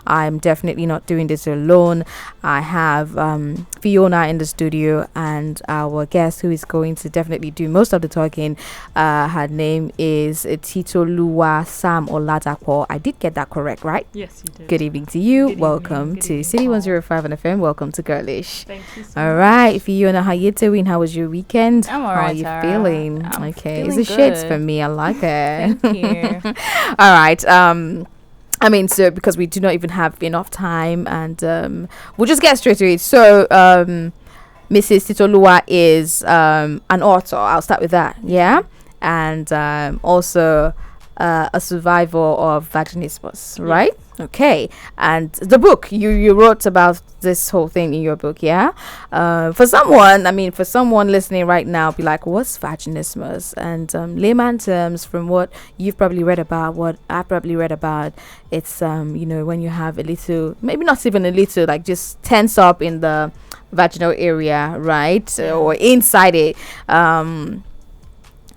I'm definitely not doing this alone. I have Fiona in the studio, and our guest who is going to definitely do most of the talking. Her name is Titiloluwa Sam Oladapo. I did get that correct, right? Yes, you did. Good evening to you. Good Welcome evening. to City 105 on FM. Welcome to Girlish. Thank you so All much. right, Fiona, how you doing? How was your weekend? I'm How alright, are you Tara. feeling? I'm Okay, feeling it's the shades good. for me. I like it. Thank you. All right. I mean, so because we do not even have enough time, and we'll just get straight to it. So, Mrs. Titiloluwa is an author. I'll start with that. Yeah, and also a survivor of Vaginismus, right? Okay, and the book you wrote about this whole thing in your book, yeah. For someone listening right now, be like, "What's vaginismus?" And layman terms, from what you've probably read about, what I've probably read about, it's when you have a little, maybe not even a little, like just tense up in the vaginal area, right, or inside it.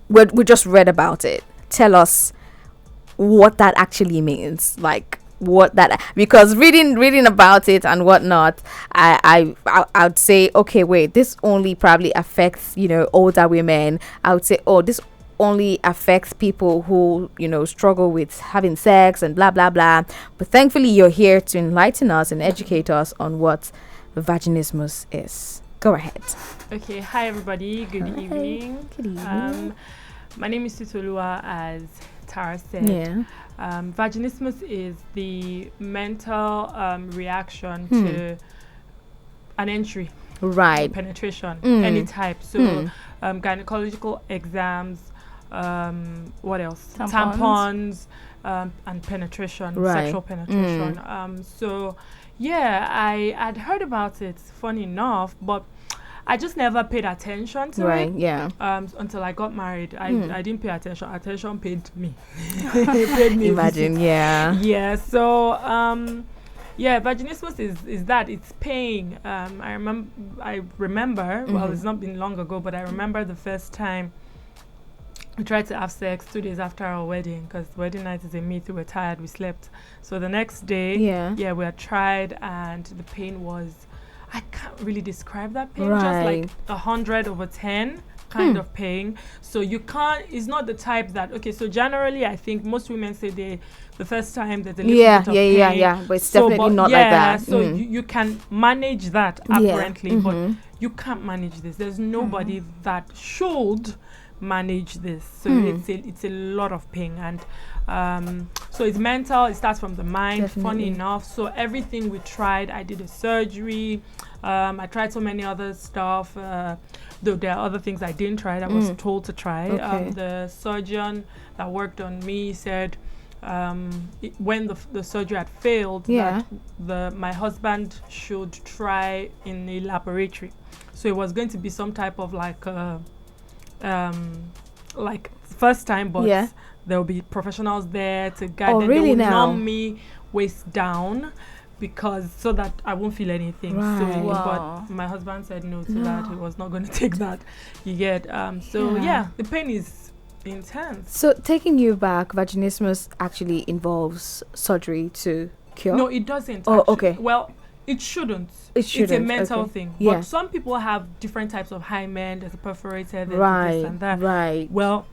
We just read about it. Tell us what that actually means, like what that, because reading about it and whatnot, I'd say, okay, wait, this only probably affects older women. I would say, oh, this only affects people who struggle with having sex and blah blah blah. But thankfully you're here to enlighten us and educate us on what vaginismus is. Go ahead. Okay, hi everybody. Good evening. Good evening. My name is Titiloluwa, as Tara said. Yeah. Vaginismus is the mental reaction to an entry, Right. penetration, Mm. any type. So, gynecological exams, what else? Tampons. And penetration, Right. sexual penetration. So, yeah, I had heard about it, funny enough, but I just never paid attention to Right. it. Yeah. Until I got married. I didn't pay attention. Attention paid me. It paid me. Imagine. Yeah. Yeah. So vaginismus is that it's pain. I remember. Well, it's not been long ago, but I remember the first time we tried to have sex 2 days after our wedding, because wedding night is a myth. We were tired. We slept. So the next day, we had tried, and the pain was, I can't really describe that pain. Right. Just like 100/10 kind of pain. So you can't. It's not the type that. Okay. So generally, I think most women say the first time there's a little bit of pain. Yeah. But it's definitely not like that. So you can manage that apparently, but you can't manage this. There's nobody that should manage this. So it's a lot of pain, and so it's mental. It starts from the mind. Definitely. Funny enough, so everything we tried, I did a surgery. I tried so many other stuff. Though there are other things I didn't try that I was told to try. Okay. The surgeon that worked on me said when the surgery had failed, that my husband should try in a laboratory. So it was going to be some type of like first time, but there will be professionals there to guide them. Really? They will Now? numb me waist down, because so that I won't feel anything. Right. So, Wow. but my husband said no to that. He was not going to take that. You get the pain is intense. So taking you back, vaginismus actually involves surgery to cure? No, it doesn't. Oh, actually. okay. Well, it shouldn't. It shouldn't. It's a mental okay. thing. Yeah. But some people have different types of hymen. There's a perforated, there's Right. this and that. Right. Well,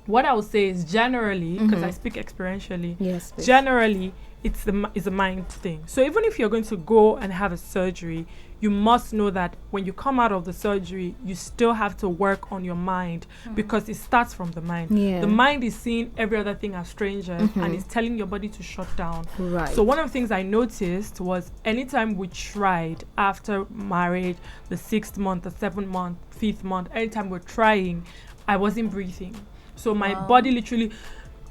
what I would say is generally, because I speak experientially, Yes. Please. generally it's a mind thing. So even if you're going to go and have a surgery, you must know that when you come out of the surgery, you still have to work on your mind, because it starts from the mind. Yeah. The mind is seeing every other thing as strangers and it's telling your body to shut down. Right. So one of the things I noticed was anytime we tried after marriage, the 6th month, the 7th month, 5th month, anytime we're trying, I wasn't breathing. So my body literally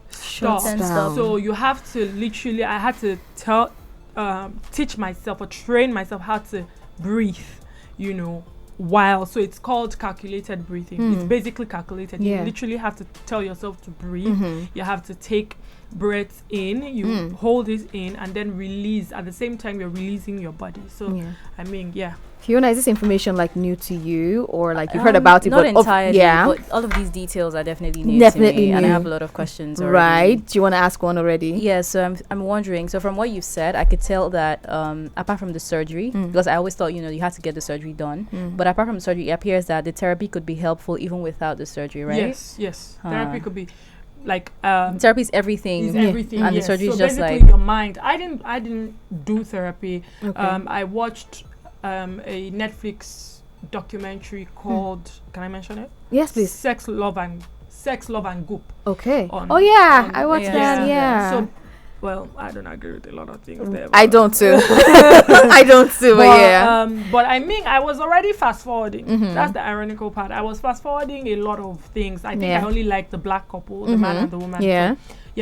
stopped. down. So you have to literally, I had to teach myself or train myself how to breathe, while, so it's called calculated breathing. It's basically calculated. Yeah. You literally have to tell yourself to breathe. You have to take breath in, you hold it in, and then release. At the same time, you're releasing your body. So, I mean, Fiona, is this information like new to you, or like you've heard about it? Not entirely. Yeah. But all of these details are definitely new to me, and I have a lot of questions already. Right. Do you want to ask one already? Yeah. So I'm wondering. So from what you said, I could tell that apart from the surgery, because I always thought you had to get the surgery done, but apart from the surgery, it appears that the therapy could be helpful even without the surgery, right? Yes. Therapy could be like therapy is everything. Is everything, and the surgery is so just basically like your mind. I didn't do therapy. Okay. I watched a Netflix documentary called, can I mention it? Yes, please. Sex, Love and Goop. Okay. I watched that. Yeah. So, well, I don't agree with a lot of things there. I don't too. I don't too. But I mean, I was already fast forwarding. That's the ironical part. I was fast forwarding a lot of things. I think I only liked the black couple, the man and the woman. Yeah.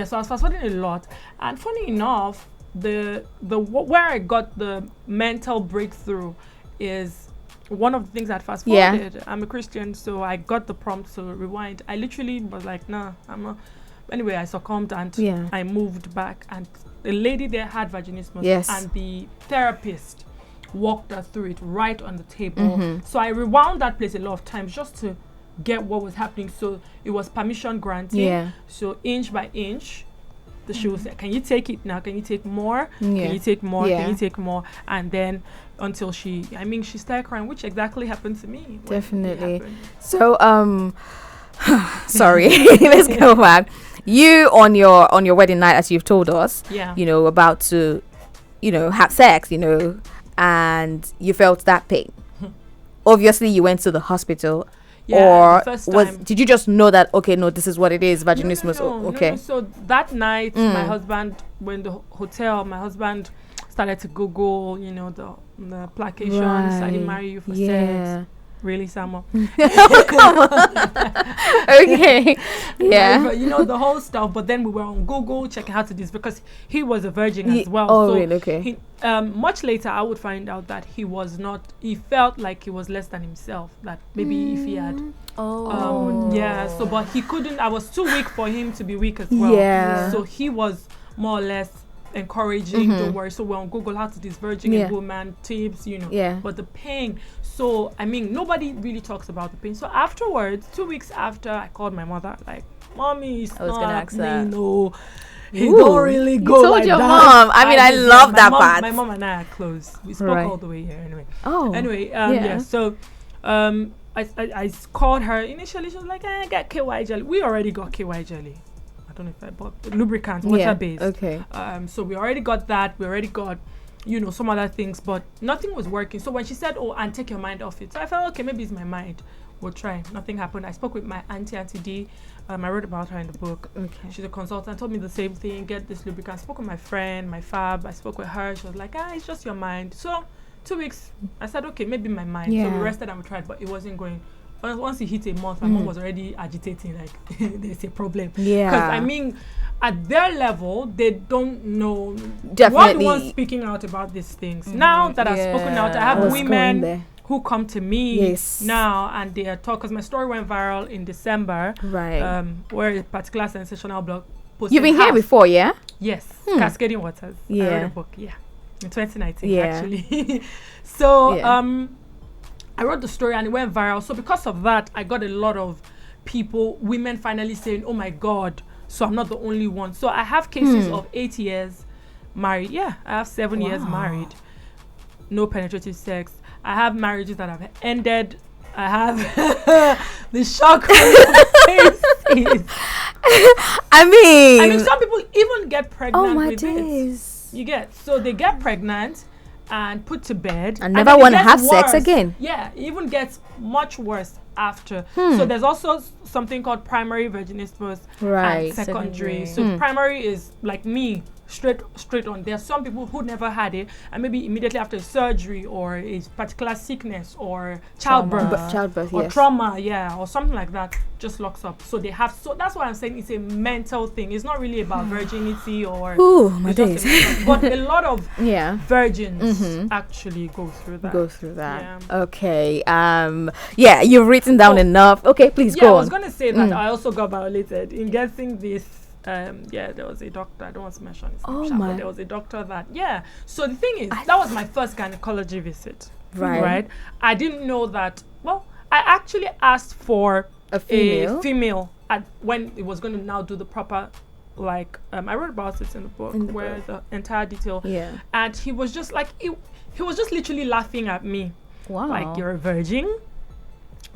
So I was fast forwarding a lot. And funny enough, the where I got the mental breakthrough is one of the things I fast forwarded. I'm a Christian, so I got the prompt to rewind. I literally was like, nah, I'm not. Anyway, I succumbed and I moved back, and the lady there had vaginismus, and the therapist walked her through it right on the table. So I rewound that place a lot of times just to get what was happening. So it was permission granting. So inch by inch, she will say, can you take it now? Can you take more? Can you take more? Can you take more? And then until she started crying, which exactly happened to me. Definitely. So, sorry, let's go back. You on your wedding night, as you've told us, about to, have sex, and you felt that pain. Obviously, you went to the hospital. Or did you just know that, okay, no, this is what it is, vaginismus? No. So that night, my husband went to the hotel. My husband started to Google, the placations. I didn't marry you for sex. Really, Samuel? Come on. Okay. Yeah. But, the whole stuff. But then we were on Google checking how to do this because he was a virgin as well. Oh, so really? Okay. Much later, I would find out that he was not. He felt like he was less than himself. That maybe if he had. So, but he couldn't. I was too weak for him to be weak as well. Yeah. So he was more or less encouraging the word. So we're on Google how to this virgin and woman tips, but the pain. So I mean, nobody really talks about the pain. So afterwards, 2 weeks after, I called my mother, like, mommy, it's I was gonna ask that. No, he don't really go. You told like your that. mom. I mean, I love that part. My mom and I are close. We spoke all the way here anyway. Anyway, so I called her. Initially she was like, I got KY jelly. We already got KY jelly. I don't know if I bought lubricant, water based. Okay. So we already got that. We already got, some other things, but nothing was working. So when she said, and take your mind off it. So I felt, okay, maybe it's my mind. We'll try. Nothing happened. I spoke with my auntie D. I wrote about her in the book. Okay. She's a consultant. Told me the same thing. Get this lubricant. I spoke with my friend, my fab. I spoke with her. She was like, it's just your mind. So 2 weeks, I said, okay, maybe my mind. So we rested and we tried, but it wasn't going. Once it hit a month, my mom was already agitating, like, there's a problem. Yeah. Because, I mean, at their level, they don't know. Definitely. One speaking out about these things. Now that I've spoken out, I have women who come to me now and they are talking. Because my story went viral in December. Right. Where a particular sensational blog posted. You've been here before, yeah? Yes. Cascading Waters. Yeah. I wrote a book, in 2019, actually. So, I wrote the story and it went viral. So because of that, I got a lot of women finally saying, oh my God, so I'm not the only one. So I have cases of 8 years married. Yeah, I have 7 years married. No penetrative sex. I have marriages that have ended. I have the shock on your faces. I mean, some people even get pregnant with days. it. You get, so they get pregnant and put to bed and never want to have sex again. Yeah, it even gets much worse after. So there's also something called primary vaginismus and secondary. So primary is like me, straight on. There's some people who never had it and maybe immediately after surgery or a particular sickness or childbirth or trauma, or something like that just locks up. So they have, so that's why I'm saying it's a mental thing. It's not really about virginity or my days. But a lot of virgins actually go through that. Yeah. Okay. You've written down enough. Okay, please go on. I was gonna say that I also got violated in getting this there was a doctor. I don't want to mention his name, Oh but my. there was a doctor that, So the thing is, that was my first gynecology visit. Right. I didn't know that. Well, I actually asked for A female? when it was going to now do the proper, like, I wrote about it in the book, where the entire detail. Yeah. And he was just like, he was just literally laughing at me. Wow. Like, you're a virgin?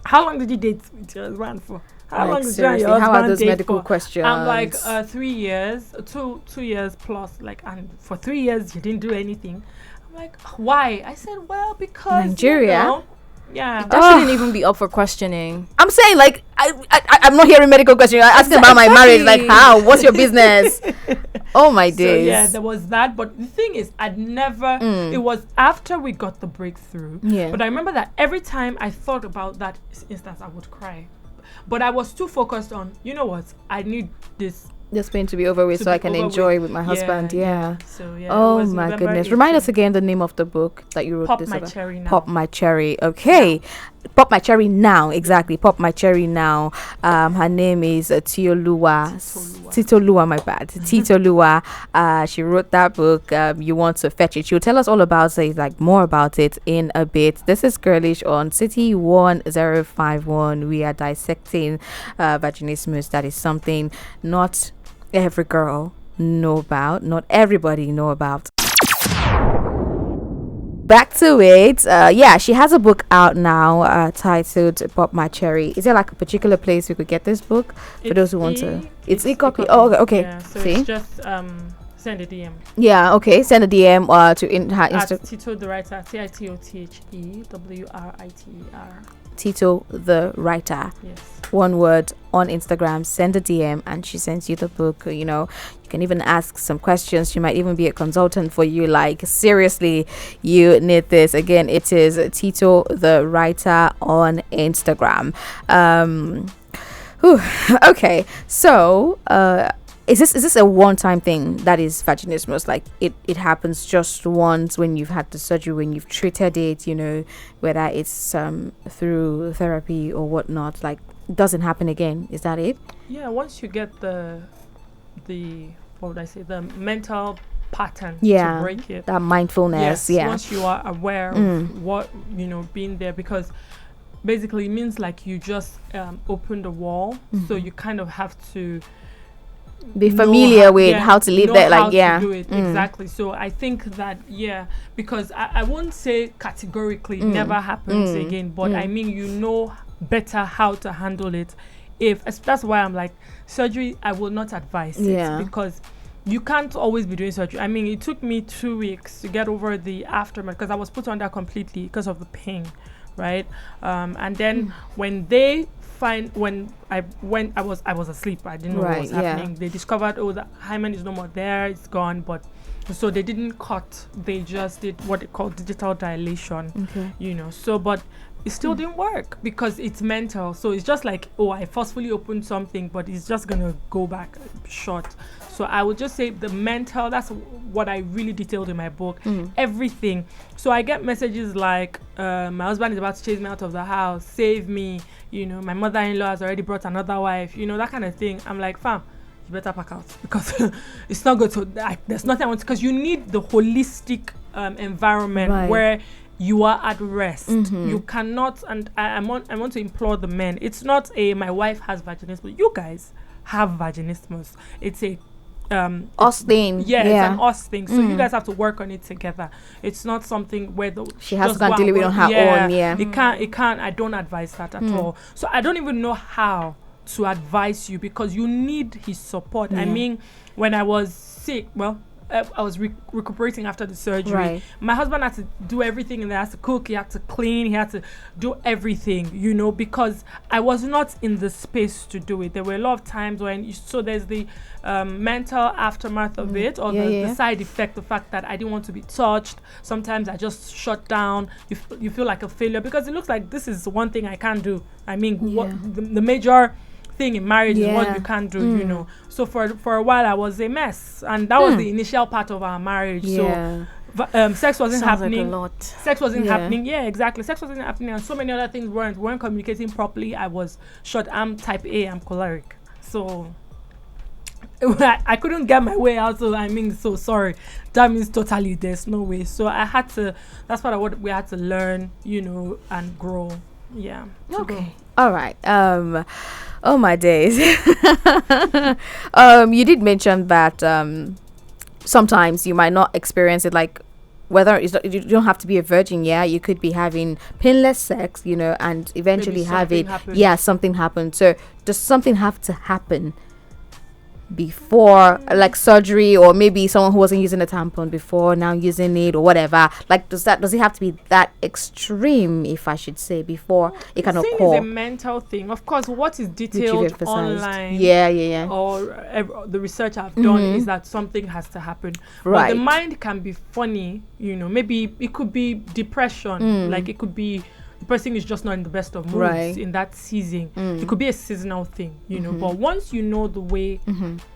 How long did you date with your husband for? How Like, long did you and seriously, your how are husband those date medical for? questions? I'm like, 3 years, 2 years plus, like, and for 3 years you didn't do anything. I'm like, why? I said, well, because Nigeria? Yeah. That shouldn't even be up for questioning. I'm saying, like, I'm not hearing medical questions. I'm asking about my marriage. Like, how? What's your business? Oh, my days. So, yeah, there was that. But the thing is, I'd never... It was after we got the breakthrough. Yeah. But I remember that every time I thought about that instance, I would cry. But I was too focused on, you know what? I need this... This pain to be over with so I can enjoy with my husband. Yeah. So, yeah. Oh, my goodness. Remind us again the name of the book that you wrote. Pop this My about. Cherry Now. Pop My Cherry. Okay. Pop My Cherry Now. Exactly. Pop My Cherry Now. Her name is Titiloluwa. Titiloluwa, my bad. Titiloluwa. She wrote that book. You want to fetch it. She'll tell us all about it, like more about it in a bit. This is Girlish on City 1051. We are dissecting vaginismus. That is something not every girl know about, not everybody know about. Back to it. She has a book out now titled Pop My Cherry. Is there like a particular place we could get this book for those who want to? It's e-copy. Oh, okay. Yeah, so see, it's just send a DM. Yeah, okay. Send a DM to her Instagram. Tito the Writer, TitoTheWriter. Tito the Writer. Yes. One word on Instagram. Send a DM and she sends you the book. You know, you can even ask some questions. She might even be a consultant for you. Like, seriously, you need this. Again, it is Tito the Writer on Instagram. Okay, so is this a one-time thing that is vaginismus? Like it happens just once when you've had the surgery, when you've treated it, you know, whether it's through therapy or whatnot, like doesn't happen again. Is that it? Yeah, once you get the what would I say, the mental pattern to break it. That mindfulness. Yes, once you are aware of what, you know, being there, because basically it means like you just open the wall, so you kind of have to be familiar with how to live there, like to do it. Exactly. So I think that because I won't say categorically never happens again, but I mean, you know better how to handle it. That's why I'm like, surgery I will not advise it, because you can't always be doing surgery. I mean, it took me 2 weeks to get over the aftermath because I was put under completely because of the pain, right? And then when I was asleep. I didn't know what was happening. They discovered, the hymen is no more there. It's gone. But so they didn't cut. They just did what they call digital dilation. Okay. You know. So, but it still didn't work because it's mental. So it's just like, I forcefully opened something, but it's just gonna go back short. So I would just say the mental. That's what I really detailed in my book. Everything. So I get messages like, my husband is about to chase me out of the house. Save me. You know, my mother-in-law has already brought another wife, you know, that kind of thing. I'm like, fam, you better pack out because it's not good. So there's nothing I want, because you need the holistic environment where you are at rest. You cannot, and I want to implore the men. It's not my wife has vaginismus. You guys have vaginismus. It's a us thing. It's an us thing. So you guys have to work on it together. It's not something where she has to deal with it on her own. It can't. I don't advise that at all. So I don't even know how to advise you, because you need his support. I mean, when I was sick, I was recuperating after the surgery. Right. My husband had to do everything, and he had to cook, he had to clean, he had to do everything, you know, because I was not in the space to do it. There were a lot of times when, so there's the mental aftermath of it, or the side effect, the fact that I didn't want to be touched. Sometimes I just shut down. You feel like a failure, because it looks like this is one thing I can't do. I mean, what the major thing in marriage is what you can't do, you know. So for a while I was a mess, and that was the initial part of our marriage. So sex wasn't happening. Like a lot. Sex wasn't happening. Yeah, exactly. Sex wasn't happening, and so many other things weren't communicating properly. I was short. I'm type A. I'm choleric. So I couldn't get my way out. So I mean, so sorry. That means totally there's no way. So I had to. That's what we had to learn, and grow. Yeah. Okay. All right. Oh my days. You did mention that sometimes you might not experience it, like whether you don't have to be a virgin. Yeah, you could be having painless sex, and eventually have it. Yeah, something happened. So does something have to happen before, like surgery, or maybe someone who wasn't using a tampon before now using it, or whatever? Like, does it have to be that extreme, if I should say, before it can occur? It's a mental thing. Of course, what is detailed online, or the research I've done is that something has to happen. Right. But the mind can be funny. Maybe it could be depression. Like it could be the person is just not in the best of moods in that season. It could be a seasonal thing, but once you know the way,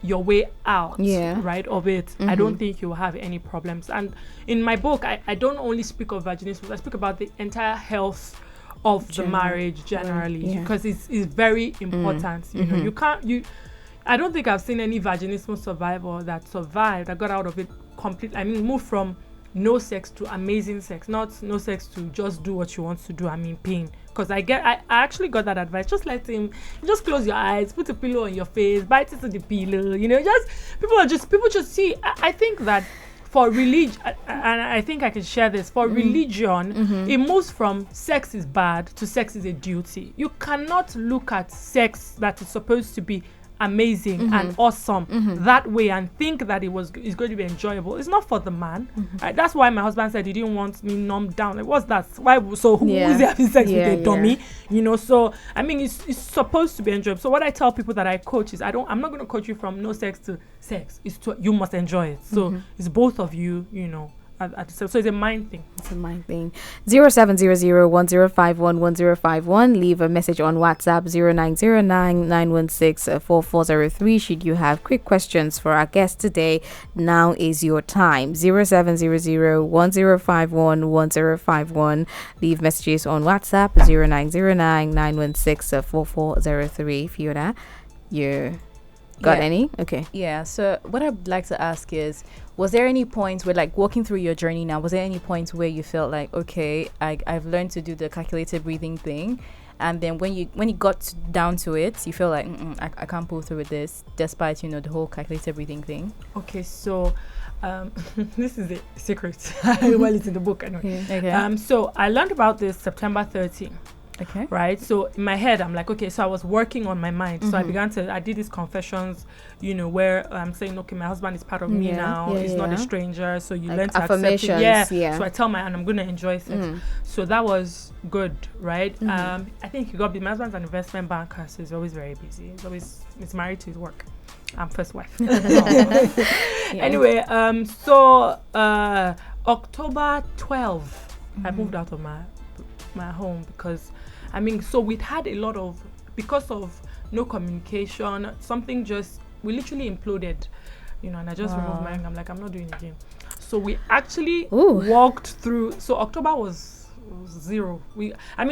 your way out, right, of it, I don't think you'll have any problems. And in my book, I don't only speak of vaginismus, I speak about the entire health of the marriage generally, because it's very important. I don't think I've seen any vaginismus survivor that survived, that got out of it completely. I mean, moved from no sex to amazing sex, not no sex to just do what you want to do. I mean, pain. Because I actually got that advice. Just just close your eyes, put a pillow on your face, bite into the pillow. People just see. I think that for religion, and I think I can share this, for religion, it moves from sex is bad to sex is a duty. You cannot look at sex that is supposed to be amazing and awesome that way and think that it's going to be enjoyable. It's not for the man. Right? That's why my husband said he didn't want me numbed down. Like, what's that? Why? So who is having sex with a dummy? So I mean, it's supposed to be enjoyable. So what I tell people that I coach is I'm not going to coach you from no sex to sex. You must enjoy it. So it's both of you. So it's a mind thing. 0700-1051-1051. Leave a message on WhatsApp 0909-916-4403. Should you have quick questions for our guest today, now is your time. 0700-1051-1051. Leave messages on WhatsApp 0909-916-4403. Fiona, you got any? Okay. Yeah. So what I'd like to ask is, was there any points where, like, walking through your journey now, was there any points where you felt like, okay, I've learned to do the calculated breathing thing, and then when you got down to it, you feel like I can't pull through with this, despite the whole calculated breathing thing? Okay, so this is a secret. Well, it's in the book anyway. Okay. So I learned about this September 13th. Okay. Right. So in my head, I'm like, okay, so I was working on my mind. So I did these confessions, where I'm saying, okay, my husband is part of me now. He's not a stranger. So you learn to accept it. Yeah. So I tell and I'm going to enjoy sex. So that was good. Right. I think my husband's an investment banker. So he's always very busy. He's married to his work. I'm first wife. Anyway, so October 12th, I moved out of my home because so we'd had a lot of, because of no communication, we literally imploded, and I just removed my ring. I'm like, I'm not doing it again. So we actually walked through. So October was zero.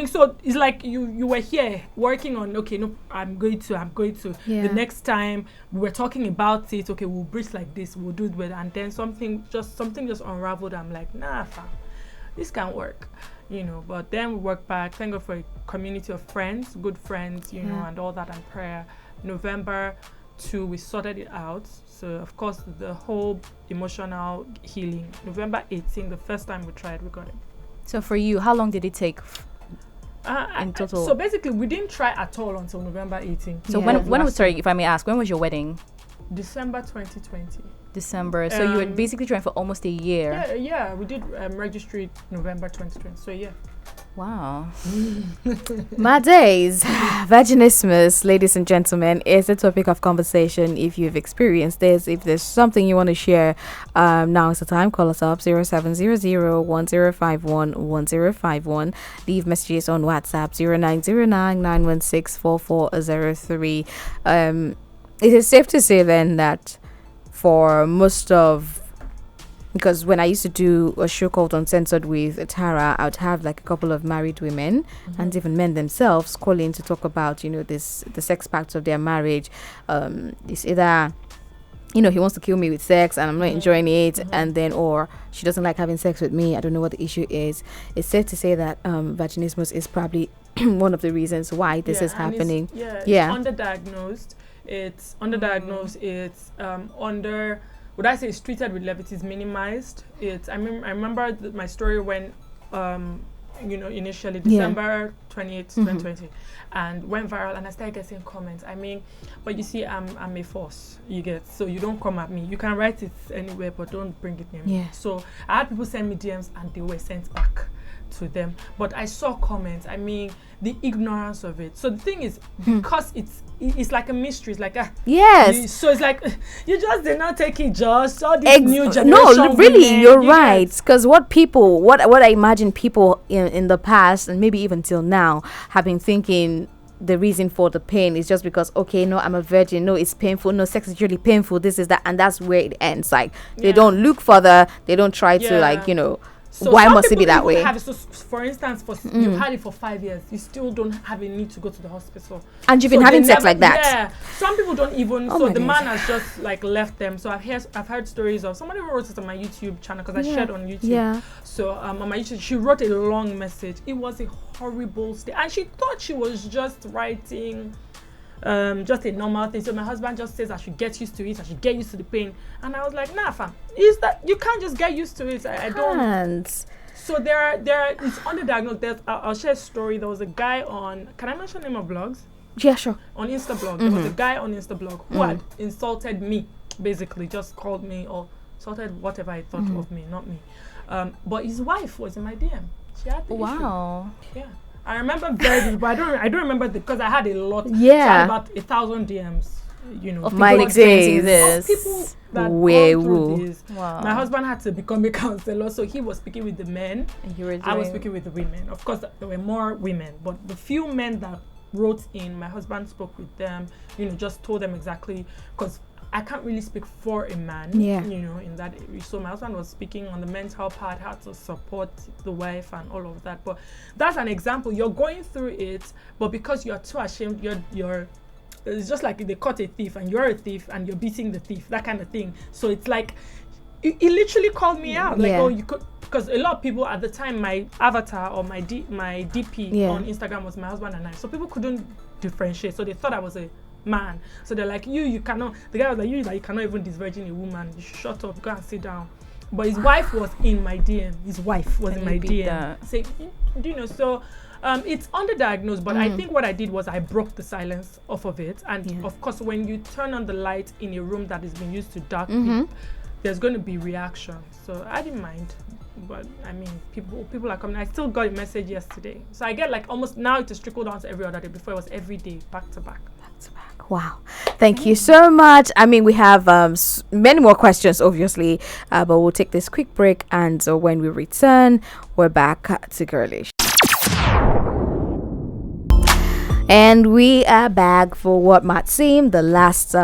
So it's like you were here working on, okay, no, I'm going to the next time we were talking about it, okay, we'll breathe like this, we'll do it better, and then something just unraveled. I'm like, nah, fam, this can't work. But then we work back. Thank God for a community of friends, good friends, and all that, and prayer. November 2, we sorted it out. So, of course, the whole emotional healing. November 18, the first time we tried, we got it. So, for you, how long did it take in total? So, basically, we didn't try at all until November 18. So, sorry, if I may ask, when was your wedding? December 2020. December. So you were basically trying for almost a year. Yeah. We did registry November 2020. So yeah. Wow. My days. Vaginismus, ladies and gentlemen, is a topic of conversation. If you've experienced this, if there's something you want to share, now is the time. Call us up 0700-1051-1051. Leave messages on WhatsApp 0909-916-4403. It is safe to say then that for most of, because when I used to do a show called Uncensored with Tara, I would have like a couple of married women and even men themselves calling to talk about, the sex parts of their marriage. It's either he wants to kill me with sex and I'm not enjoying it, and then, or she doesn't like having sex with me. I don't know what the issue is. It's safe to say that vaginismus is probably one of the reasons why this is happening. It's underdiagnosed. It's underdiagnosed. It's under. Would I say it's treated with levity? It's minimized. I remember my story when initially December 28th, 2020, and went viral, and I started getting comments. I mean, but you see, I'm a force. You get, so you don't come at me. You can write it anywhere, but don't bring it near me. Yeah. So I had people send me DMs, and they were sent back to them. But I saw comments. I mean, the ignorance of it. So the thing is, because it's like a mystery. It's like yes. So it's like you just did not take it. Just all this new generation. No, really, you're right. Because what I imagine people in the past, and maybe even till now, have been thinking the reason for the pain is just because, okay, no, I'm a virgin, no, it's painful, no, sex is really painful, this is that, and that's where it ends. Like they don't look further, they don't try to so why must it be that way? So for instance, you've had it for 5 years, you still don't have a need to go to the hospital, and you've been having sex like that. Yeah, some people don't even. So the man has just like left them. So I've heard stories of somebody wrote it on my YouTube channel because I shared on YouTube. Yeah. So on my YouTube, she wrote a long message. It was a horrible state, and she thought she was just writing. Just a normal thing. So my husband just says I should get used to it. I should get used to the pain. And I was like, nah, fam. Is that you can't just get used to it? I don't. So there are. It's underdiagnosed. I'll share a story. There was a guy on. Can I mention the name of blogs? Yeah, sure. On Instablog, there was a guy on Instablog who had insulted me. Basically, just called me or insulted whatever I thought of me, not me. But his wife was in my DM. She had the issue. Yeah. I remember very, but I don't remember because I had a lot. Yeah, so I had about 1,000 DMs. Of my experiencing this. Of people that gone through this. Wow. My husband had to become a counselor, so he was speaking with the men. And I was speaking with the women. Of course, there were more women, but the few men that wrote in, my husband spoke with them. Just told them exactly because I can't really speak for a man, in that area. So my husband was speaking on the mental part, how to support the wife and all of that. But that's an example. You're going through it, but because you're too ashamed, you're it's just like they caught a thief and you're a thief and you're beating the thief, that kind of thing. So it's like, he literally called me out. Like, oh, you could, because a lot of people at the time, my avatar or my DP on Instagram was my husband and I. So people couldn't differentiate. So they thought I was a man. So they're like, you cannot, the guy was like, you cannot even disvirgin a woman. You should shut up, go and sit down. But his wife was in my DM. His wife was in my DM. Say, so it's underdiagnosed, but I think what I did was I broke the silence off of it. And of course, when you turn on the light in a room that is being used to dark people, there's going to be reaction. So I didn't mind. But I mean, people are coming. I still got a message yesterday. So I get like almost, now it is trickled down to every other day. Before it was every day, back to back. Wow. Thank you so much. I mean, we have many more questions, obviously, but we'll take this quick break. And when we return, we're back to Girlish. And we are back for what might seem the last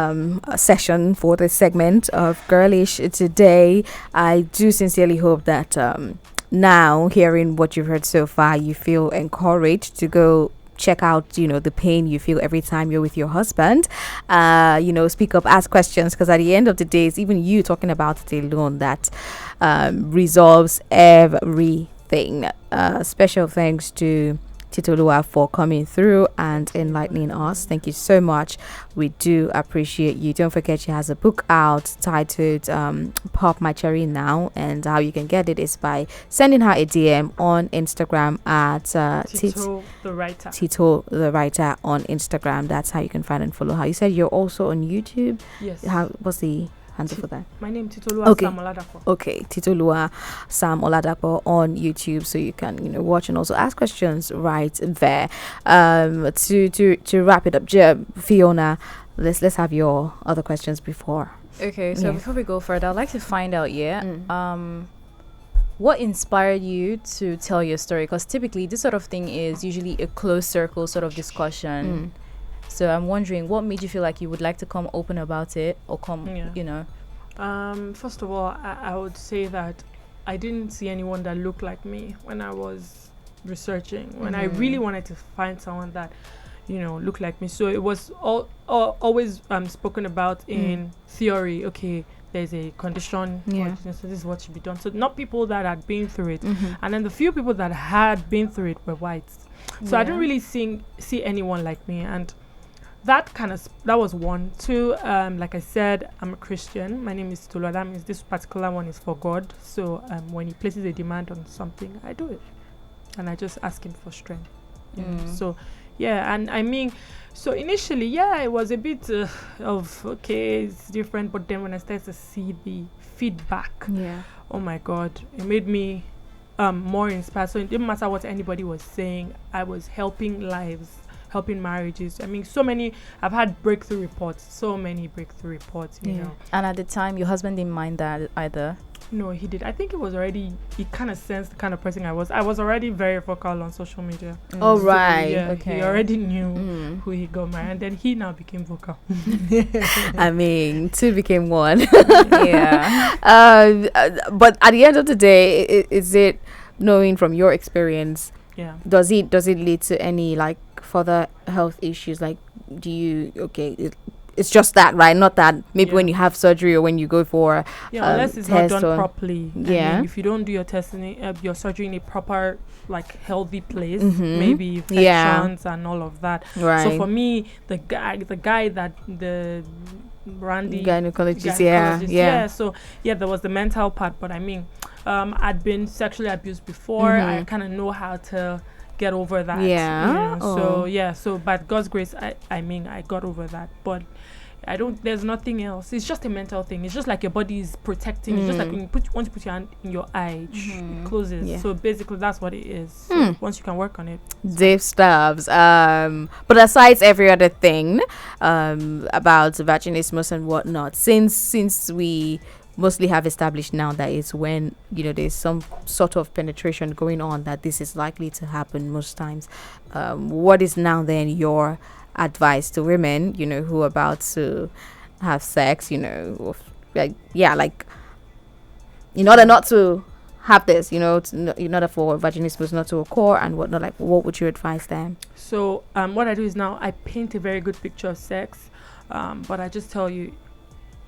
session for this segment of Girlish today. I do sincerely hope that now, hearing what you've heard so far, you feel encouraged to go check out, the pain you feel every time you're with your husband. Speak up, ask questions, because at the end of the day, it's even you talking about it alone that resolves everything. Special thanks to Titiloluwa for coming through and enlightening us. Thank you so much. We do appreciate you. Don't forget, she has a book out titled Pop My Cherry Now, and how you can get it is by sending her a DM on Instagram at Tito the Writer. Tito the Writer on Instagram. That's how you can find and follow her. You said you're also on YouTube. Yes. What's the handle for that? My name Titiloluwa Sam Oladapo. Okay, Titiloluwa Sam Oladapo on YouTube, so you can watch and also ask questions right there. To wrap it up, Fiona, let's have your other questions before. Okay, so before we go further, I'd like to find out what inspired you to tell your story, because typically this sort of thing is usually a closed circle sort of discussion. So I'm wondering, what made you feel like you would like to come open about it, or First of all, I would say that I didn't see anyone that looked like me when I was researching. When I really wanted to find someone that, look like me. So it was always spoken about in theory. Okay, there's a condition, so this is what should be done. So not people that had been through it, and then the few people that had been through it were whites. So I didn't really see anyone like me, and that was one. Two, like I said, I'm a Christian. My name is Titiloluwa. That means this particular one is for God. So when he places a demand on something, I do it, and I just ask him for strength. So and I mean, so initially, it was a bit of okay, it's different. But then when I started to see the feedback, oh my God, it made me more inspired. So it didn't matter what anybody was saying, I was helping lives, helping marriages. I mean, I've had breakthrough reports, so many breakthrough reports, you know. And at the time, your husband didn't mind that either? No, he did. I think he kind of sensed the kind of person I was. I was already very vocal on social media. Oh, right. So, okay. He already knew who he got married, and then he now became vocal. I mean, two became one. Yeah. But at the end of the day, is it, knowing from your experience, does it lead to any like further health issues? Like, do you it's just that, right? Not that maybe when you have surgery or when you go for unless it's not done properly. Yeah. I mean, if you don't do your testing, your surgery in a proper, like, healthy place, maybe infections and all of that. Right. So for me, the guy that the Randy gynecologist, So there was the mental part, but I mean, I'd been sexually abused before. I kind of know how to get over that. So by God's grace, I mean, I got over that, but there's nothing else. It's just a mental thing. It's just like your body is protecting. It's just like when once you put your hand in your eye, it closes. So basically that's what it is. So once you can work on it. Dave Stubbs. But aside every other thing about vaginismus and whatnot, since we mostly have established now that it's when there's some sort of penetration going on that this is likely to happen most times, what is now then your advice to women who are about to have sex, in order not to have this, in order for vaginismus not to occur and whatnot, like what would you advise them? So what I do is now I paint a very good picture of sex, but I just tell you,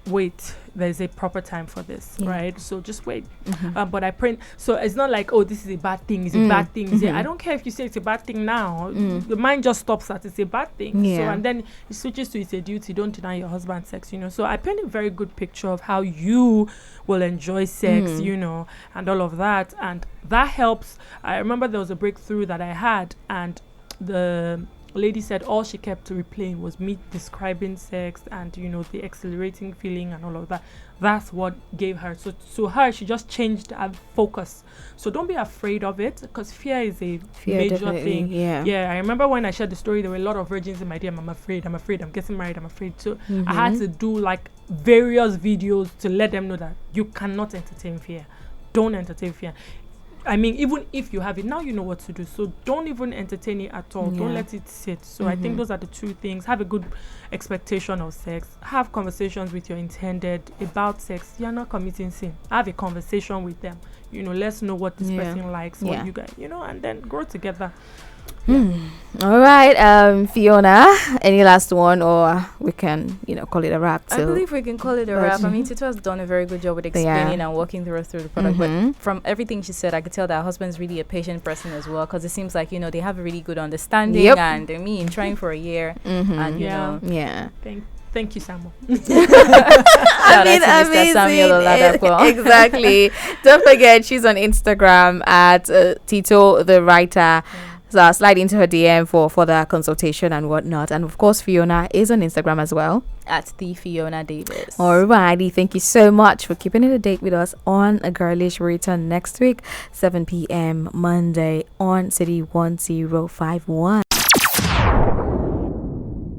wait, there's a proper time for this, right? So just wait. But I print, so it's not like, oh, this is a bad thing, it's a bad thing. I don't care if you say it's a bad thing now, the mind just stops at it's a bad thing. So and then it switches to it's a duty. Don't deny your husband sex, so I paint a very good picture of how you will enjoy sex, and all of that, and that helps. I remember there was a breakthrough that I had, and the lady said all she kept replaying was me describing sex and the exhilarating feeling and all of that. That's what gave her, so her, she just changed her focus. So don't be afraid of it, because fear is a major thing. I remember when I shared the story, there were a lot of virgins in my DM. I'm afraid, I'm getting married, I'm afraid. So I had to do like various videos to let them know that you cannot entertain fear. Don't entertain fear. I mean, even if you have it, now you know what to do. So don't even entertain it at all. Don't let it sit. So I think those are the two things. Have a good expectation of sex. Have conversations with your intended about sex. You're not committing sin. Have a conversation with them. Let's know what this person likes, what you guys, and then grow together. All right, Fiona, any last one, or we can call it a wrap? I believe we can call it a wrap. I mean, Tito has done a very good job with explaining and walking through the product, but from everything she said, I could tell that her husband's really a patient person as well, because it seems like they have a really good understanding, and I mean, trying for a year, and Thank you, Samuel. Shout out to Mr. Samuel Oladapo. Exactly. Don't forget, she's on Instagram at Tito the Writer. So slide into her DM for further consultation and whatnot. And of course, Fiona is on Instagram as well. At the Fiona Davis. Alrighty. Thank you so much for keeping it a date with us on A Girlish. We return next week, 7 p.m. Monday on City 1051.